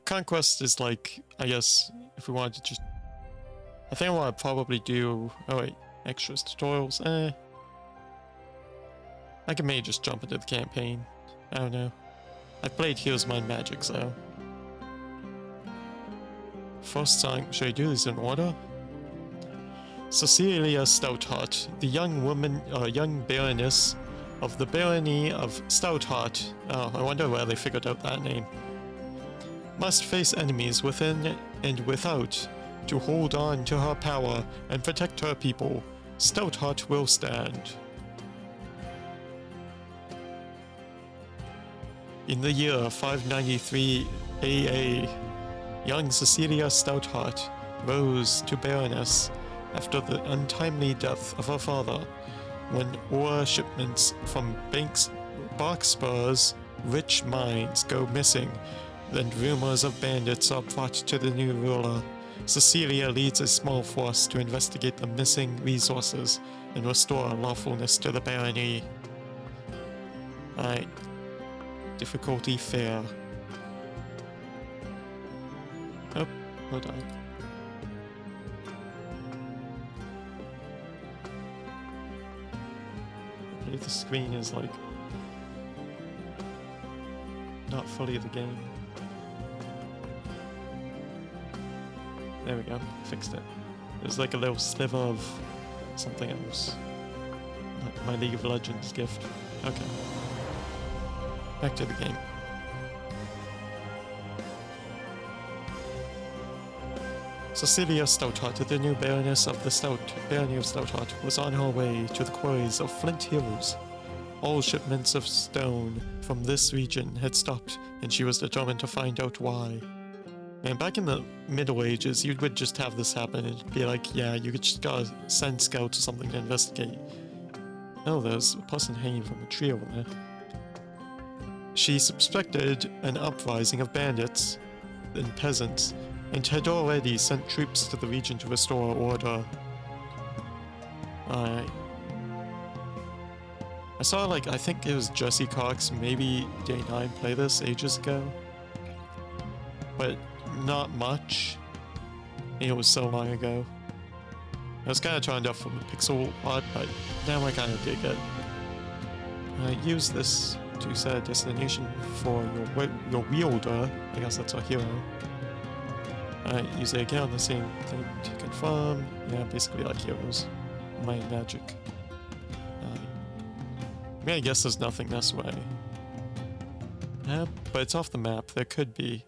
Conquest is like, I guess, if we wanted to just... I think I want to probably do... Oh wait, extras, tutorials, I can maybe just jump into the campaign. I don't know. I've played Heroes Mind Magic, so... First song, should I do this in order? Cecilia Stoutheart, the young baroness of the barony of Stoutheart. Oh, I wonder where they figured out that name. Must face enemies within and without to hold on to her power and protect her people. Stoutheart will stand. In the year 593 AA, young Cecilia Stoutheart rose to baroness after the untimely death of her father, when ore shipments from Boxspur's rich mines go missing, then rumors of bandits are brought to the new ruler. Cecilia leads a small force to investigate the missing resources and restore lawfulness to the barony. Alright. Difficulty fair. Oh, hold on. I believe the screen is like not fully the game. There we go, fixed it. There's like a little sliver of something else. Like my League of Legends gift. Okay. Back to the game. Cecilia Stoutheart, the new baroness of the barony of Stoutheart, was on her way to the quarries of Flint Hills. All shipments of stone from this region had stopped, and she was determined to find out why. And back in the Middle Ages, you would just have this happen and be like, yeah, you could just gotta send scouts or something to investigate. Oh, there's a person hanging from a tree over there. She suspected an uprising of bandits and peasants, and had already sent troops to the region to restore order. I saw, like, I think it was Jesse Cox, maybe Day 9 play this ages ago. But not much. It was so long ago. I was kind of turned off from the pixel art, but now I kind of dig it. Use this to set a destination for your wielder. I guess that's our hero. Use it again on the same thing to confirm. Yeah, basically like heroes. My magic. I mean, I guess there's nothing this way. Yeah, but it's off the map. There could be.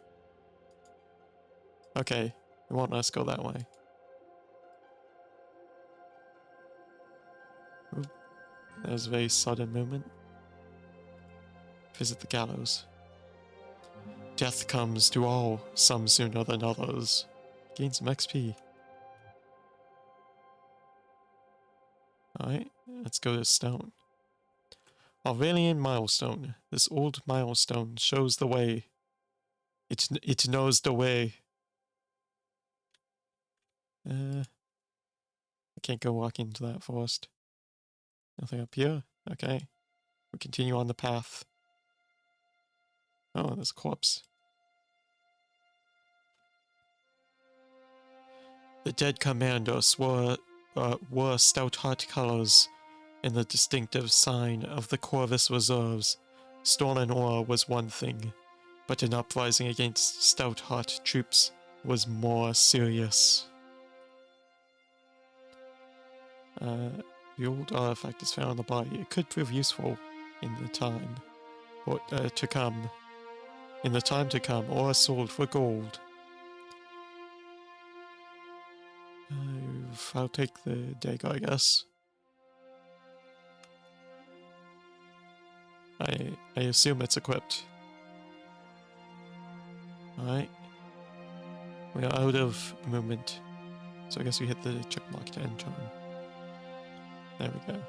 Okay, it won't let us go that way. Ooh, there's a very sudden movement. Visit the gallows. Death comes to all, some sooner than others. Gain some XP. Alright, let's go to stone. Aurelian milestone. This old milestone shows the way. It knows the way. I can't go walking into that forest. Nothing up here? Okay. We continue on the path. Oh, there's a corpse. The dead commander wore Stoutheart colors and the distinctive sign of the Corvus Reserves. Stolen ore was one thing, but an uprising against Stoutheart troops was more serious. The old artifact is found on the body. It could prove useful in the time to come. In the time to come, ore sold for gold. I'll take the dagger, I guess. I assume it's equipped. Alright. We are out of movement. So I guess we hit the check mark to end turn. There we go.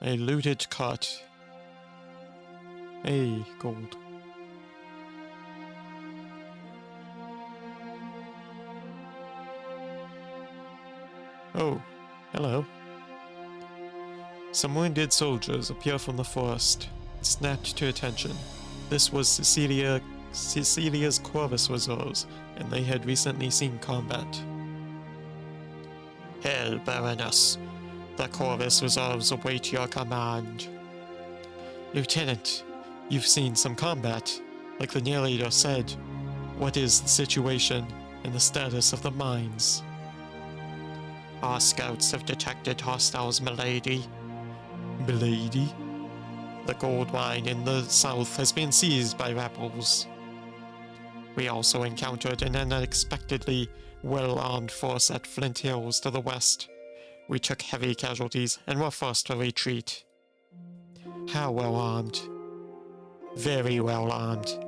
A looted cart. Hey, gold. Oh, hello. Some wounded soldiers appear from the forest, snapped to attention. This was Cecilia Cecilia's Corvus reserves, and they had recently seen combat. Hail, Baroness. The Corvus reserves await your command. Lieutenant, you've seen some combat. Like the narrator said, what is the situation and the status of the mines? Our scouts have detected hostiles, milady. Milady? The gold mine in the south has been seized by rebels. We also encountered an unexpectedly well-armed force at Flint Hills to the west. We took heavy casualties and were forced to retreat. How well-armed? Very well-armed.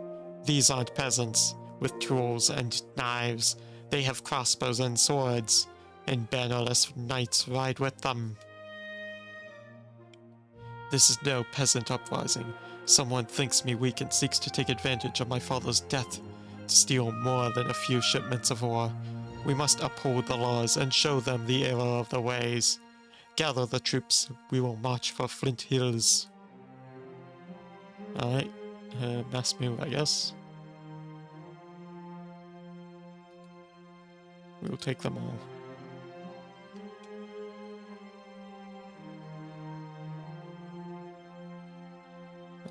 These aren't peasants with tools and knives. They have crossbows and swords, and bannerless knights ride with them. This is no peasant uprising. Someone thinks me weak and seeks to take advantage of my father's death to steal more than a few shipments of ore. We must uphold the laws and show them the error of their ways. Gather the troops. We will march for Flint Hills. Alright. Mass move, I guess. We'll take them all.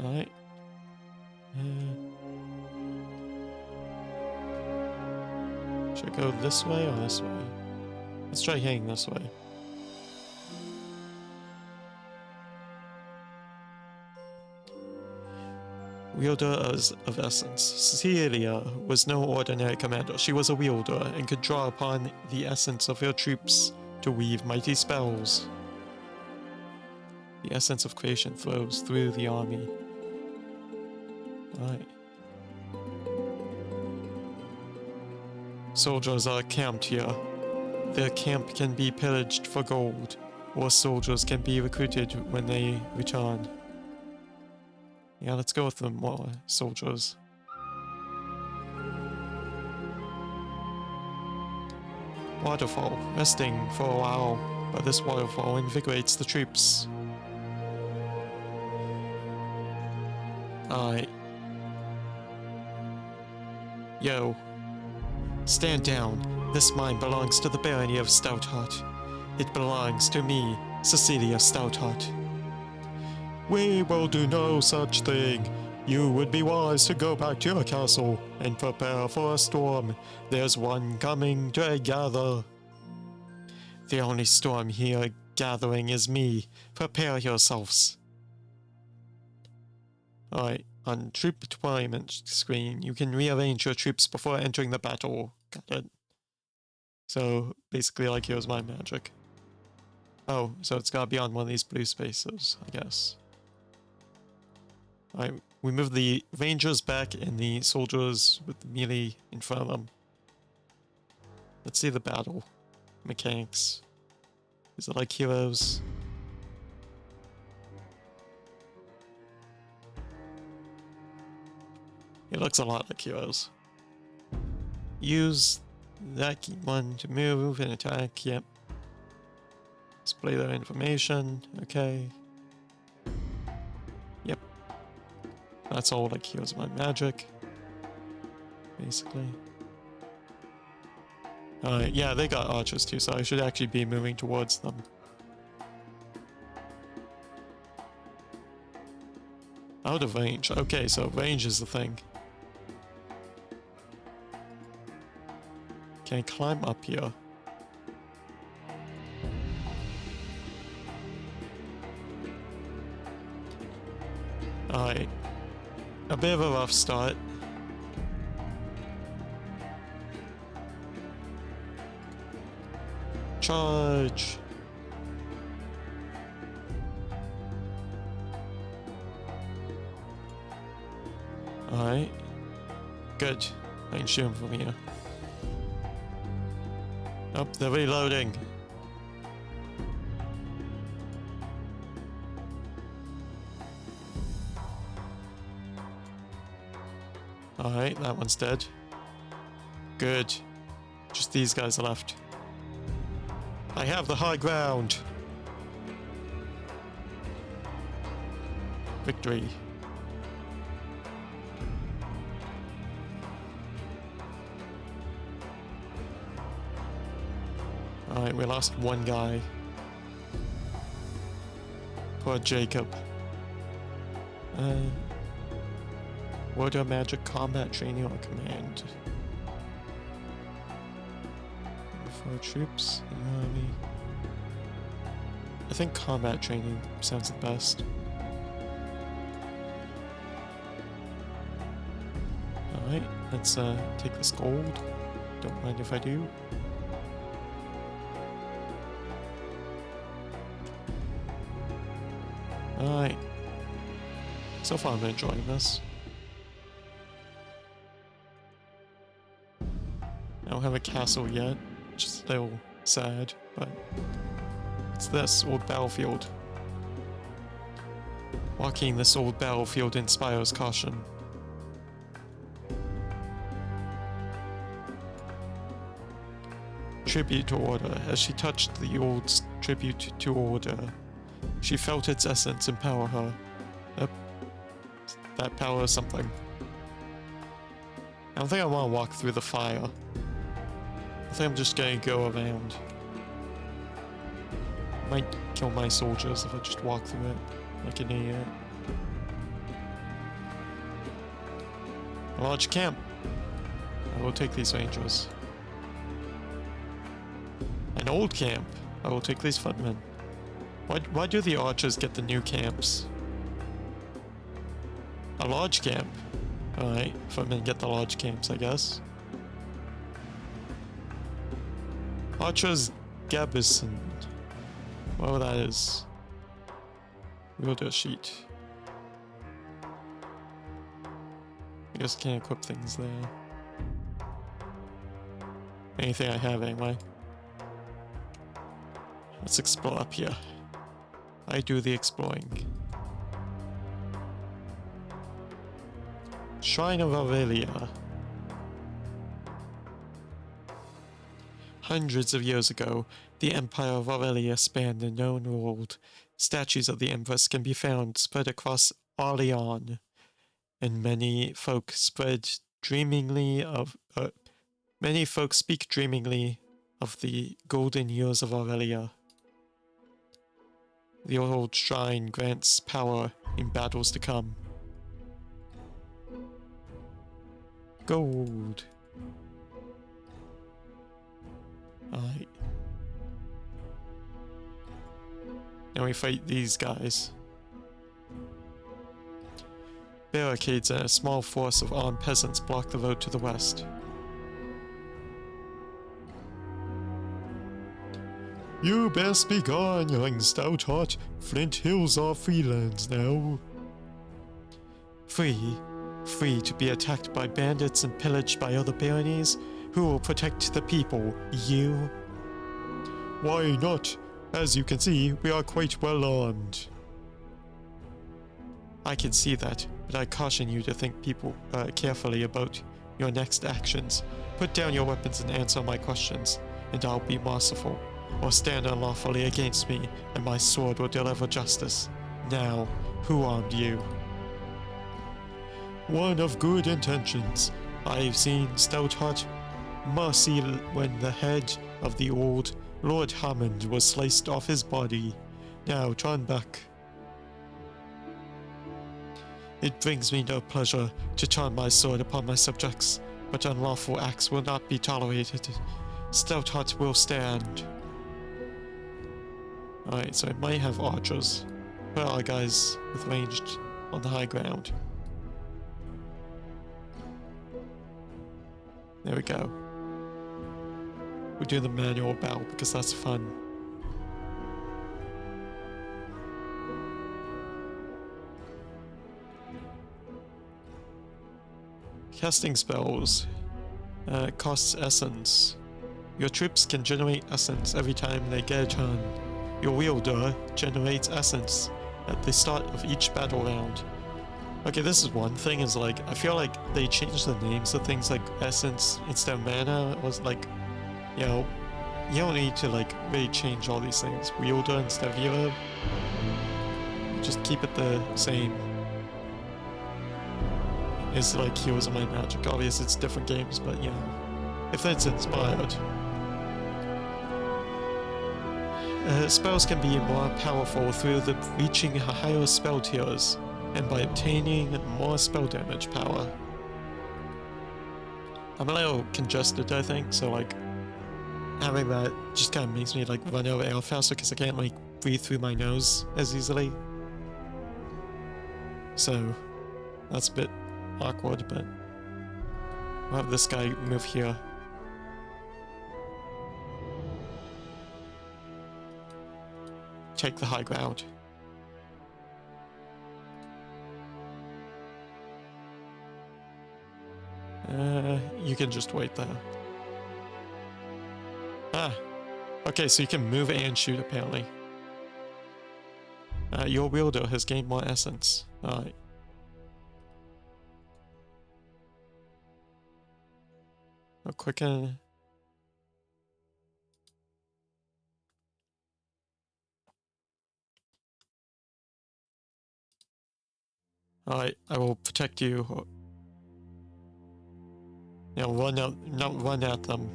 Alright. Should I go this way or this way? Let's try heading this way. Wielder of Essence. Cecilia was no ordinary commander. She was a wielder and could draw upon the essence of her troops to weave mighty spells. The essence of creation flows through the army. Alright. Soldiers are camped here. Their camp can be pillaged for gold, or soldiers can be recruited when they return. Yeah, let's go with the more soldiers. Waterfall. Resting for a while, but this waterfall invigorates the troops. Alright. Yo. Stand down. This mine belongs to the barony of Stoutheart. It belongs to me, Cecilia Stoutheart. We will do no such thing. You would be wise to go back to your castle and prepare for a storm. There's one coming to gather. The only storm here gathering is me. Prepare yourselves. Alright, on troop deployment screen, you can rearrange your troops before entering the battle. Got it. So, basically like here's my magic. Oh, so it's gotta be on one of these blue spaces, I guess. Alright, we move the rangers back and the soldiers with the melee in front of them. Let's see the battle mechanics. Is it like Heroes? It looks a lot like Heroes. Use that one to move and attack, yep. Display their information, okay. Yep. That's all like here's my magic. Basically. Yeah, they got archers too, so I should actually be moving towards them. Out of range. Okay, so range is the thing. Can I climb up here? Alright. A bit of a rough start. Charge! Alright. Good. I can shoot him from here. Oh, they're reloading. Alright, that one's dead. Good. Just these guys are left. I have the high ground. Victory. we lost one guy. Poor Jacob. Order magic combat training or command. For troops in the army. I think combat training sounds the best. Alright, let's take this gold. Don't mind if I do. Alright. So far I'm enjoying this. I don't have a castle yet, which is a little sad, but it's this old battlefield. Walking this old battlefield inspires caution. Tribute to order. As she touched the old tribute to order, she felt its essence empower her. That power is something. I don't think I want to walk through the fire. I think I'm just gonna go around. Might kill my soldiers if I just walk through it like an idiot. A large camp. I will take these rangers. An old camp. I will take these footmen. Why do the archers get the new camps? A large camp. Alright, footmen get the large camps, I guess. Archers Gabison. Whatever that is. We'll do a sheet. I guess I can't equip things there. Anything I have anyway. Let's explore up here. I do the exploring. Shrine of Aurelia. Hundreds of years ago, the Empire of Aurelia spanned the known world. Statues of the Empress can be found spread across Arleon, and many folk speak dreamingly of the golden years of Aurelia. The old shrine grants power in battles to come. Gold. Alright. Now we fight these guys. Barricades and a small force of armed peasants block the road to the west. You best be gone, young Stoutheart. Flint Hills are free lands now. Free? Free to be attacked by bandits and pillaged by other baronies? Who will protect the people? You? Why not? As you can see, we are quite well armed. I can see that, but I caution you to think carefully about your next actions. Put down your weapons and answer my questions, and I'll be merciful. Or stand unlawfully against me, and my sword will deliver justice. Now, who armed you? One of good intentions. I've seen Stoutheart mercy when the head of the old Lord Hammond was sliced off his body. Now turn back. It brings me no pleasure to turn my sword upon my subjects, but unlawful acts will not be tolerated. Stoutheart will stand. Alright, so I might have archers. Where are guys with ranged on the high ground? There we go. We do the manual battle because that's fun. Casting spells. Costs essence. Your troops can generate essence every time they get a turn. Your wielder generates essence at the start of each battle round. Okay, this is one thing, is like, I feel like they changed the names of things like essence instead of mana. It was like, you know, you don't need to like really change all these things. Wielder instead of healer. Just keep it the same. It's like heroes of my magic. Obviously it's different games, but you know, if it's inspired. spells can be more powerful through the reaching higher spell tiers and by obtaining more spell damage power. I'm a little congested, I think, so like having that just kind of makes me like run out of air faster because I can't like breathe through my nose as easily. So that's a bit awkward, but we'll have this guy move here. Take the high ground. You can just wait there. Ah, okay, so you can move and shoot apparently. Your wielder has gained more essence. Alright. I'll quicken. Alright, I will protect you. Yeah, run out, not run at them.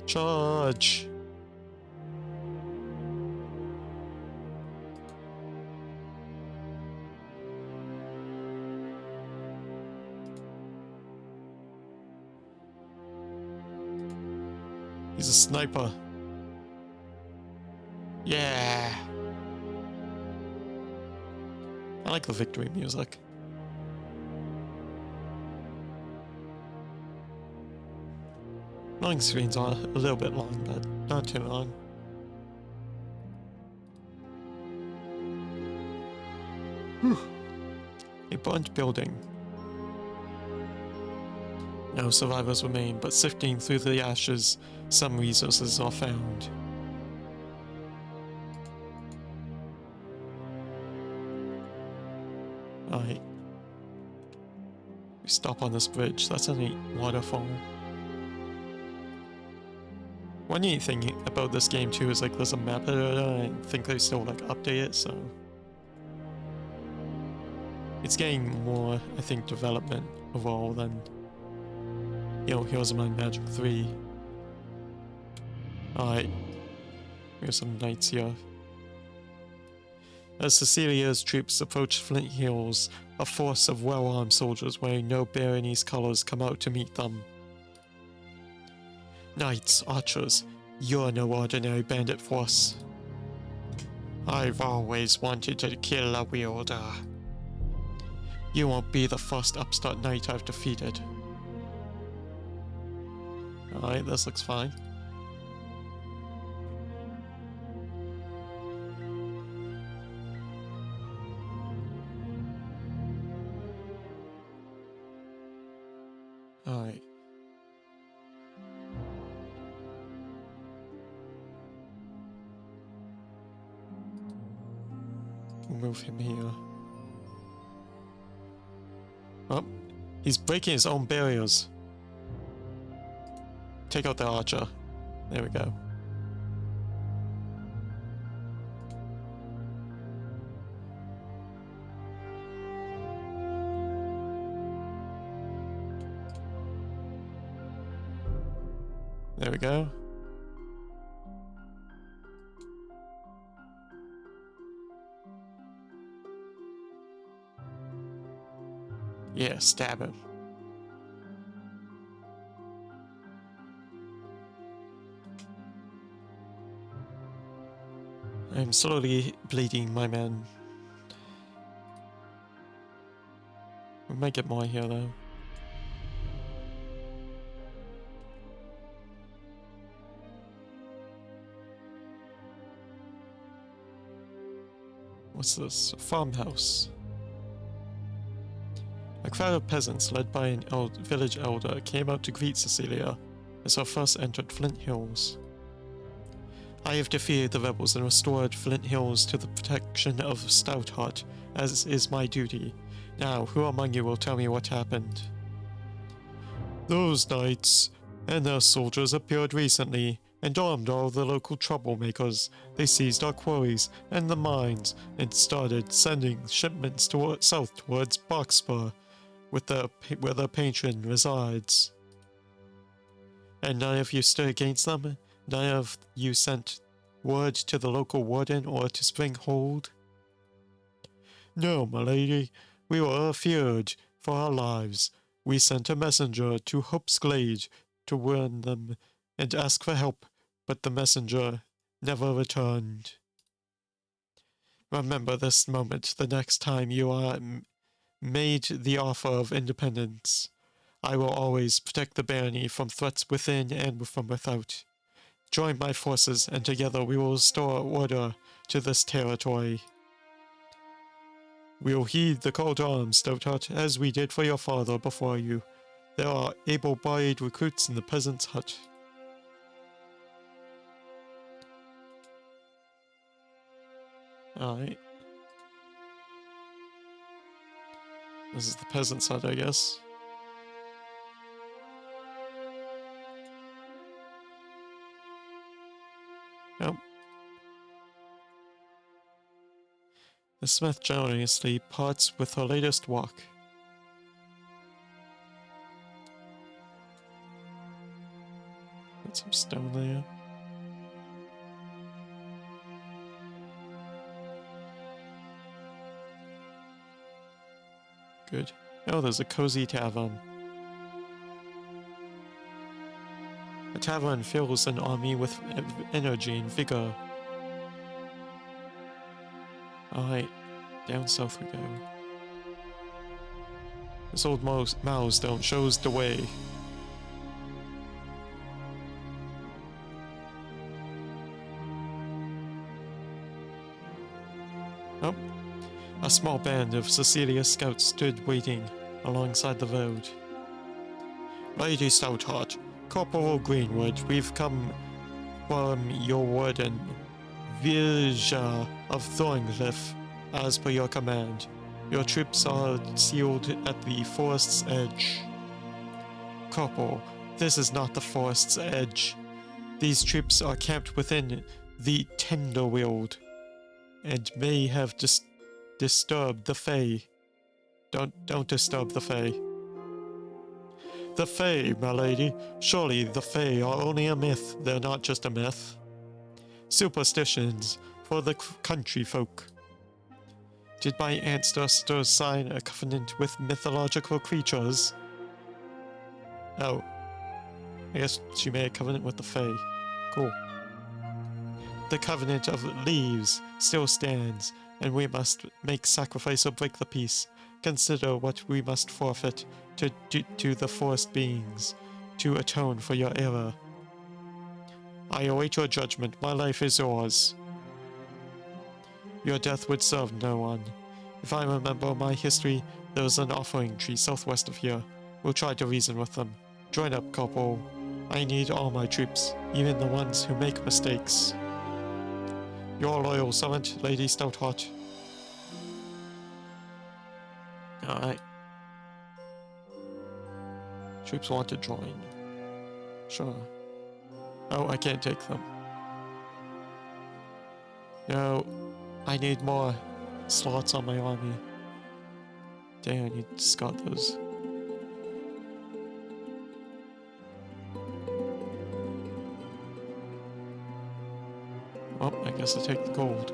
Charge! He's a sniper. Yeah! I like the victory music. Loading screens are a little bit long, but not too long. Whew. A burnt building. No survivors remain, but sifting through the ashes, some resources are found. Alright. We stop on this bridge. That's a neat waterfall. One neat thing about this game too is like there's a map editor, and I think they still like update it, so it's getting more, I think, development overall than, you know, Heroes of Might and Magic 3. Alright. We have some knights here. As Cecilia's troops approach Flint Hills, a force of well-armed soldiers wearing no Baronese colors come out to meet them. Knights, archers, you're no ordinary bandit force. I've always wanted to kill a wielder. You won't be the first upstart knight I've defeated. Alright, this looks fine. Alright. We'll move him here. Oh, he's breaking his own barriers. Take out the archer. There we go. There we go. Yeah, stab him. I'm slowly bleeding, my man. We might get more here, though. What's this? A farmhouse. A crowd of peasants led by an village elder came out to greet Cecilia as her first entered Flint Hills. I have defeated the rebels and restored Flint Hills to the protection of Stoutheart, as is my duty. Now, who among you will tell me what happened? Those knights and their soldiers appeared recently and armed all the local troublemakers. They seized our quarries and the mines and started sending shipments south towards Boxspur. where the patron resides. And none of you stood against them? None of you sent word to the local warden or to Springhold? No, my lady. We were feared for our lives. We sent a messenger to Hope's Glade to warn them and ask for help, but the messenger never returned. Remember this moment the next time you are made the offer of independence. I will always protect the barony from threats within and from without. Join my forces, and together we will restore order to this territory. We will heed the call to arms, Stoutheart, as we did for your father before you. There are able-bodied recruits in the peasant's hut. Alright. This is the peasant's hut, I guess. Yep. The smith generously parts with her latest walk. Got some stone there. Good. Oh, there's a cozy tavern. A tavern fills an army with energy and vigor. Alright, down south we go. This old milestone shows the way. Oh, a small band of Cecilia's scouts stood waiting alongside the road. Lady Stoutheart, Corporal Greenwood, we've come from your warden, Virja of Thorncliffe, as per your command. Your troops are sealed at the forest's edge. Corporal, this is not the forest's edge. These troops are camped within the Tenderwild, and may have disturbed the Fae. Don't disturb the Fae. The Fae, my lady. Surely the Fae are only a myth. They're not just a myth. Superstitions for the country folk. Did my ancestors sign a covenant with mythological creatures? Oh. I guess she made a covenant with the Fae. Cool. The covenant of leaves still stands, and we must make sacrifice or break the peace. Consider what we must forfeit to the forest beings to atone for your error. I await your judgment. My life is yours. Your death would serve no one. If I remember my history, there is an offering tree southwest of here. We'll try to reason with them. Join up, Corporal. I need all my troops, even the ones who make mistakes. Your loyal servant, Lady Stoutheart. Alright. Troops want to join. Sure. Oh, I can't take them. No, I need more slots on my army. Dang, I need to discard those. Well, I guess I take the gold.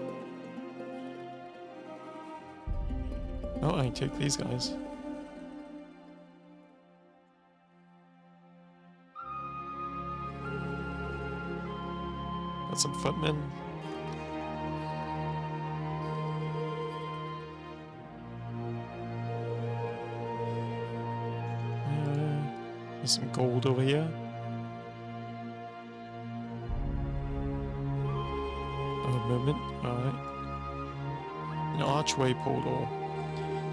Oh, I can take these guys. Got some footmen. There's some gold over here. A moment, alright. An archway portal.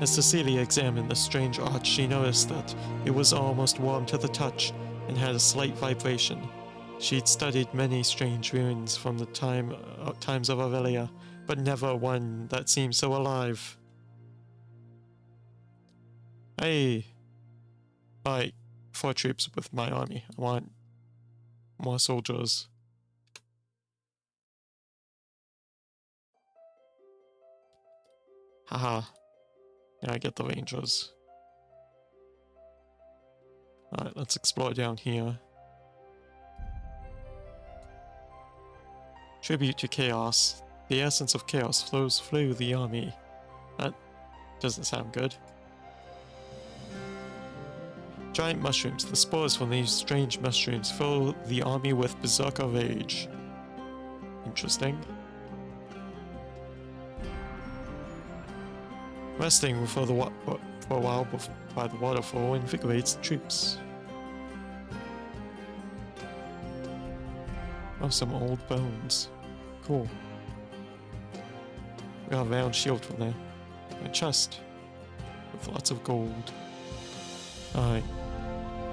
As Cecilia examined the strange arch, she noticed that it was almost warm to the touch and had a slight vibration. She'd studied many strange ruins from the times of Aurelia, but never one that seemed so alive. Hey! Alright, 4 troops with my army. I want more soldiers. Haha. Now I get the rangers. Alright, let's explore down here. Tribute to chaos. The essence of chaos flows through the army. That doesn't sound good. Giant mushrooms. The spores from these strange mushrooms fill the army with berserker rage. Interesting. Resting for a while by the waterfall invigorates the troops. Oh, some old bones. Cool. We got a round shield from there. A chest with lots of gold. Alright.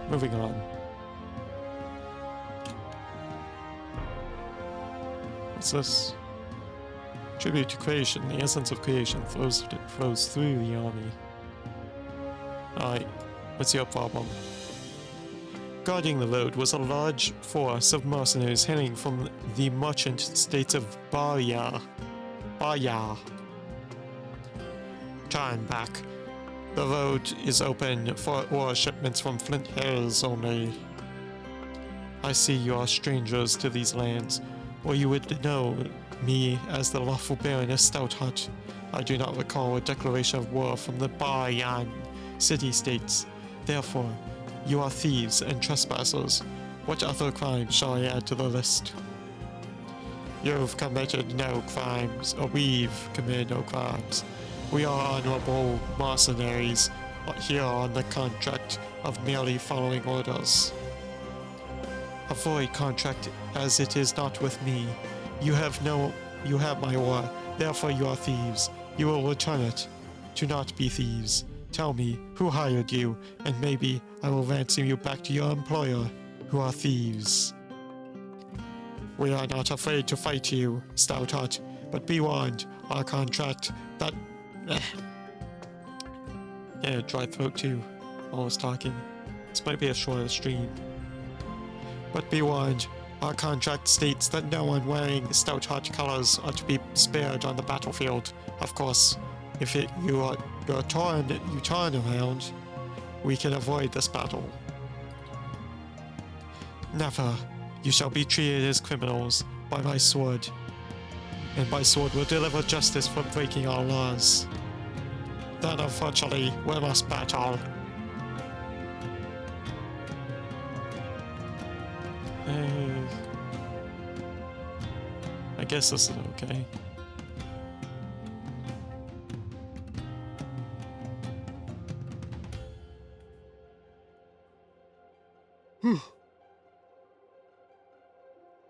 Moving on. What's this? Tribute to creation. The essence of creation flows through the army. Alright. What's your problem? Guarding the road was a large force of mercenaries hailing from the merchant states of Barya. Turn back. The road is open for ore shipments from Flint Hills only. I see you are strangers to these lands, or you would know me as the lawful Baroness Stoutheart. I do not recall a declaration of war from the Baryan city-states. Therefore, you are thieves and trespassers. What other crimes shall I add to the list? You've committed no crimes, or we've committed no crimes. We are honorable mercenaries, here on the contract of merely following orders. Avoid contract, as it is not with me. You have my ore, therefore you are thieves. You will return it. Do not be thieves. Tell me who hired you, and maybe I will ransom you back to your employer, who are thieves. We are not afraid to fight you, Stoutheart, but be warned, our contract that... Yeah, dry throat too, while I was talking. This might be a shorter stream. But be warned, our contract states that no one wearing Stoutheart colors are to be spared on the battlefield. Of course, if you turn around, we can avoid this battle. Never. You shall be treated as criminals by my sword. And my sword will deliver justice for breaking our laws. Then unfortunately, we must battle. I guess this is okay.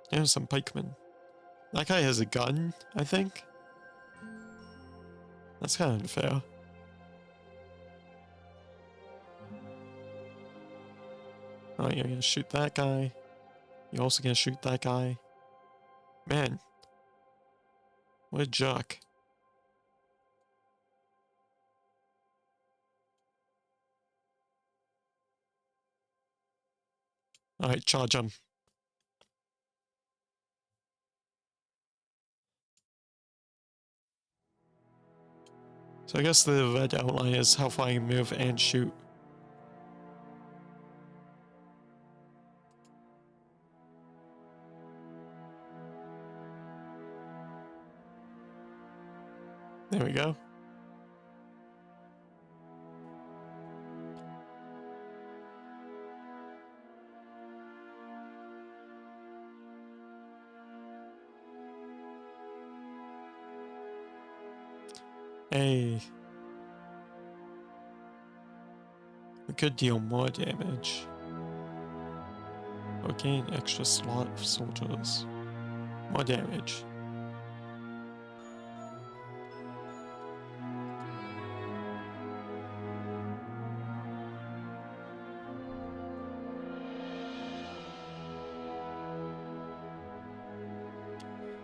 There's some pikemen. That guy has a gun, I think. That's kind of unfair. Oh, you're gonna shoot that guy. You're also gonna shoot that guy. Man. What a jerk. Alright, charge him. So I guess the red outline is how far you move and shoot. There we go. Hey. We could deal more damage. Or gain extra slot of soldiers. More damage.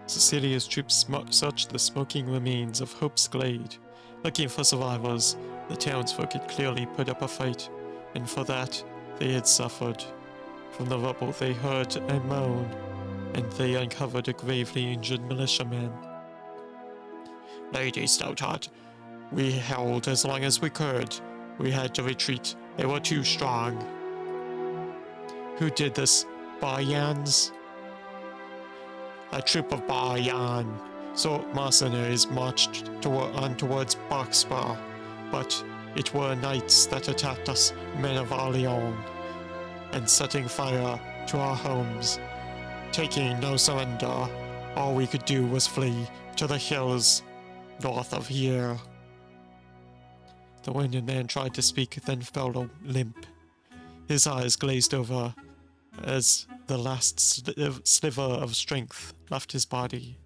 Cecilia's troops searched the smoking remains of Hope's Glade. Looking for survivors, the townsfolk had clearly put up a fight, and for that, they had suffered. From the rubble they heard a moan, and they uncovered a gravely injured militiaman. Lady Stoutheart, we held as long as we could. We had to retreat. They were too strong. Who did this? Bayans? A troop of Bayan. So mercenaries marched on towards Boxbar, but it were knights that attacked us, men of Orleans, and setting fire to our homes. Taking no surrender, all we could do was flee to the hills north of here. The wounded man tried to speak, then fell limp. His eyes glazed over as the last sliver of strength left his body.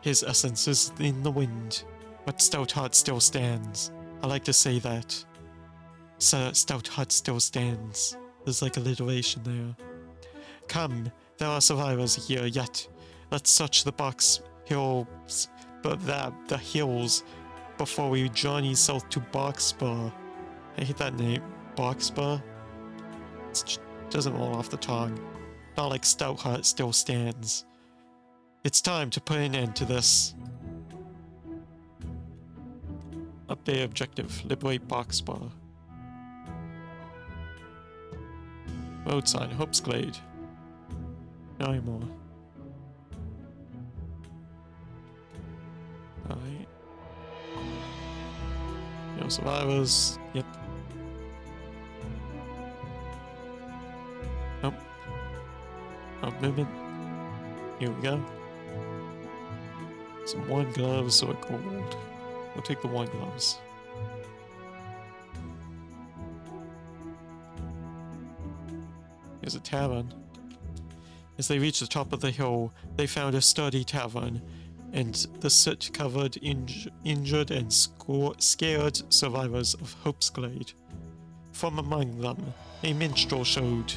His essence is in the wind, but Stoutheart still stands. I like to say that. Stoutheart still stands. There's like alliteration there. Come, there are survivors here yet. Let's search the box hills, the hills, before we journey south to Boxbar. I hate that name, Boxbar. It doesn't roll off the tongue. Not like Stoutheart still stands. It's time to put an end to this. Update objective: liberate Boxbar. Road sign: Hope's Glade. No anymore. Alright. No survivors. Yep. Nope. No movement. Here we go. Some wine gloves or gold. We'll take the wine gloves. Here's a tavern. As they reached the top of the hill, they found a sturdy tavern, and the soot-covered, injured and scared survivors of Hope's Glade. From among them, a minstrel stood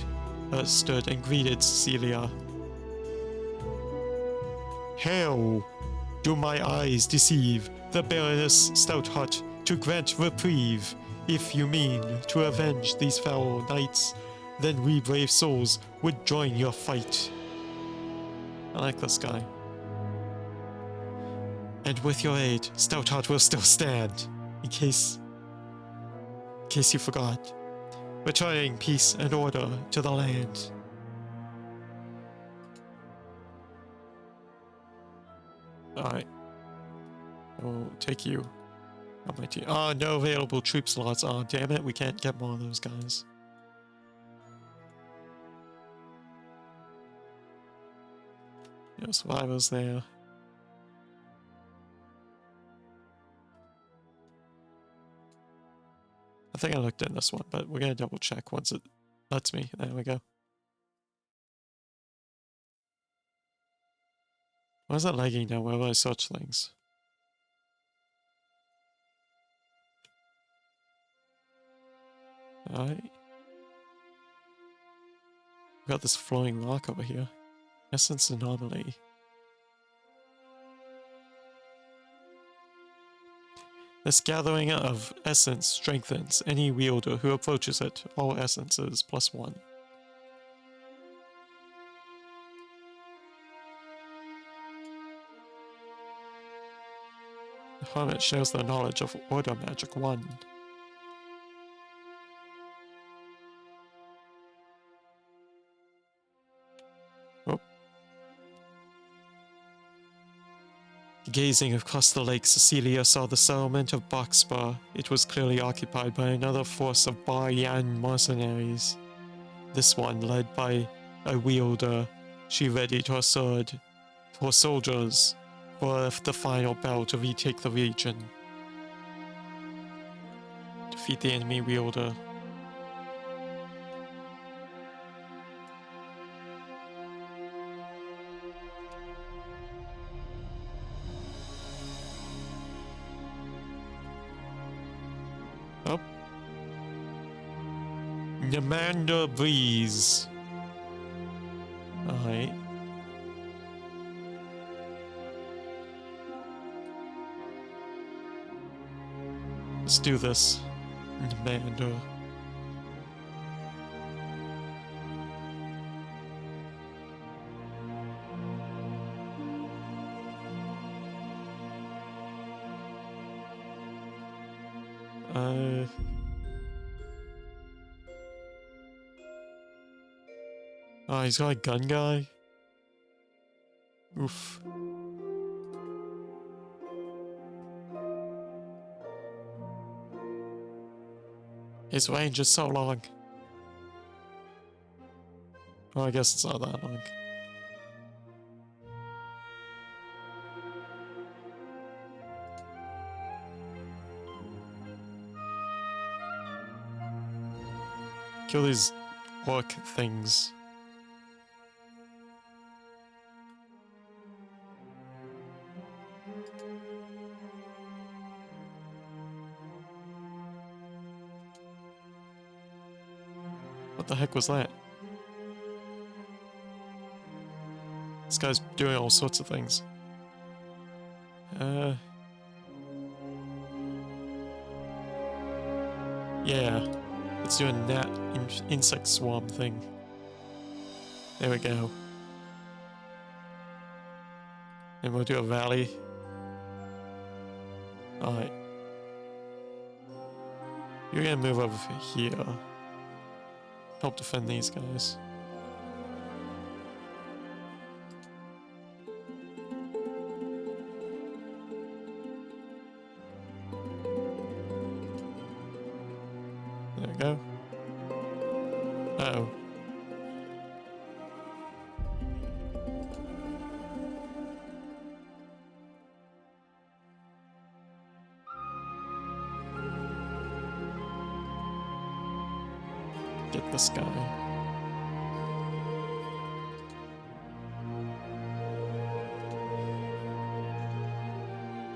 and greeted Cecilia. Hail! Do my eyes deceive the Baroness Stoutheart to grant reprieve? If you mean to avenge these foul knights, then we brave souls would join your fight. I like this guy. And with your aid, Stoutheart will still stand. In case you forgot. Returning peace and order to the land. Alright. We'll take you on my team. Oh, no available troop slots. Oh, damn it. We can't get more of those guys. No survivors there. I think I looked in this one, but we're going to double check once it lets me. There we go. Why is that lagging now whenever I search things? Alright. We got this flowing rock over here. Essence anomaly. This gathering of essence strengthens any wielder who approaches it. All essences +1. The hermit shares the knowledge of order magic 1. Oh. Gazing across the lake, Cecilia saw the settlement of Boxbar. It was clearly occupied by another force of Bayan mercenaries. This one led by a wielder. She readied her sword for soldiers for the final battle to retake the region. Defeat the enemy wielder. Oh. Nyamander Breeze. Alright. Let's do this. Nyamander. Oh, he's got a gun guy? Oof. His range is so long. Well, I guess it's not that long. Kill these orc things. What the heck was that? This guy's doing all sorts of things. Yeah. It's doing that insect swarm thing. There we go. And we'll do a valley. Alright. You're gonna move over here. Help defend these guys. There we go. Uh-oh. Get this guy.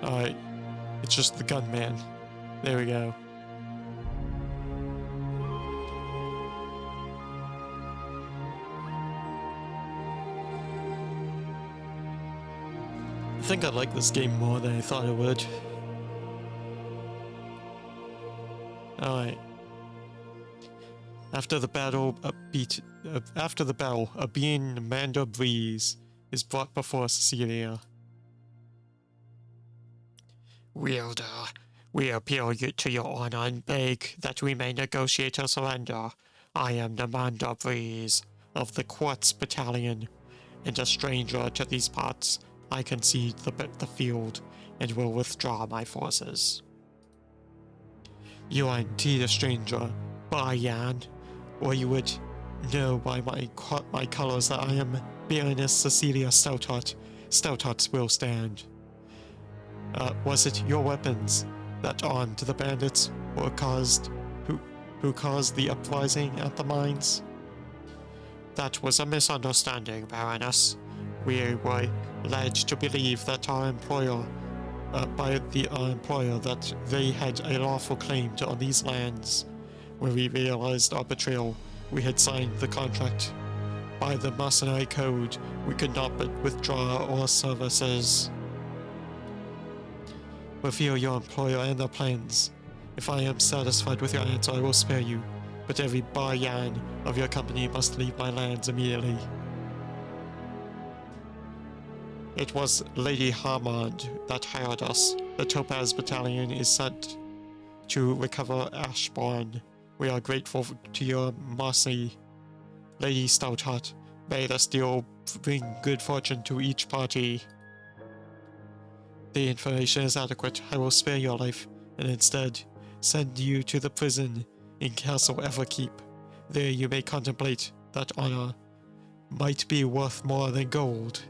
Alright. It's just the gunman. There we go. I think I like this game more than I thought I would. Alright. After the battle, a being Amanda Breeze is brought before Cecilia. Wielder, we appeal to your honor and beg that we may negotiate a surrender. I am Amanda Breeze of the Quartz Battalion, and a stranger to these parts. I concede the field and will withdraw my forces. You are indeed a stranger, Bayan, or you would know by my colors that I am Baroness Cecilia Stoutheart. Stouthearts will stand. Was it your weapons that armed the bandits or who caused the uprising at the mines? That was a misunderstanding, Baroness. We were led to believe that our employer that they had a lawful claim on these lands. When we realized our betrayal, we had signed the contract. By the mercenary code, we could not but withdraw our services. Reveal your employer and their plans. If I am satisfied with your answer, I will spare you, but every Bayan of your company must leave my lands immediately. It was Lady Harmond that hired us. The Topaz Battalion is sent to recover Ashbourne. We are grateful to your mercy, Lady Stoutheart. May the steel bring good fortune to each party. The information is adequate. I will spare your life, and instead send you to the prison in Castle Everkeep. There you may contemplate that honor might be worth more than gold.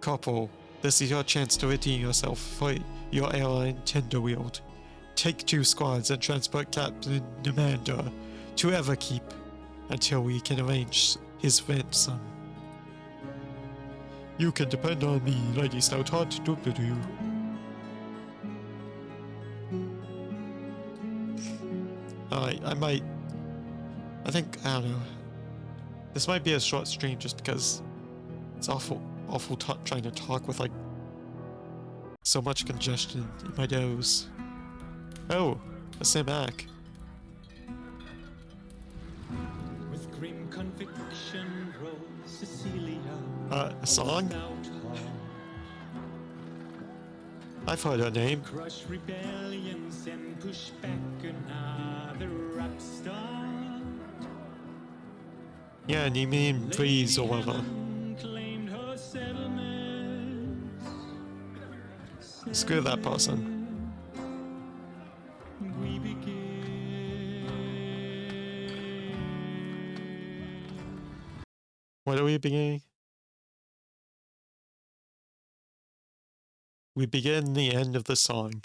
Corporal, this is your chance to redeem yourself for your error in Tenderwield. Take 2 squads and transport Captain Amanda to Everkeep until we can arrange his ransom. You can depend on me, Lady Stoutheart. Doop-de-doo. Alright, I don't know. This might be a short stream just because it's awful trying to talk with, like, so much congestion in my nose. Oh, a Simac. With grim conviction rose Cecilia. A song? I've heard her name. Crush rebellions and push back another upstart. Yeah, and you mean breeze or whatever. Claimed her settlements. Screw that person. We begin. What are we beginning? We begin the end of the song.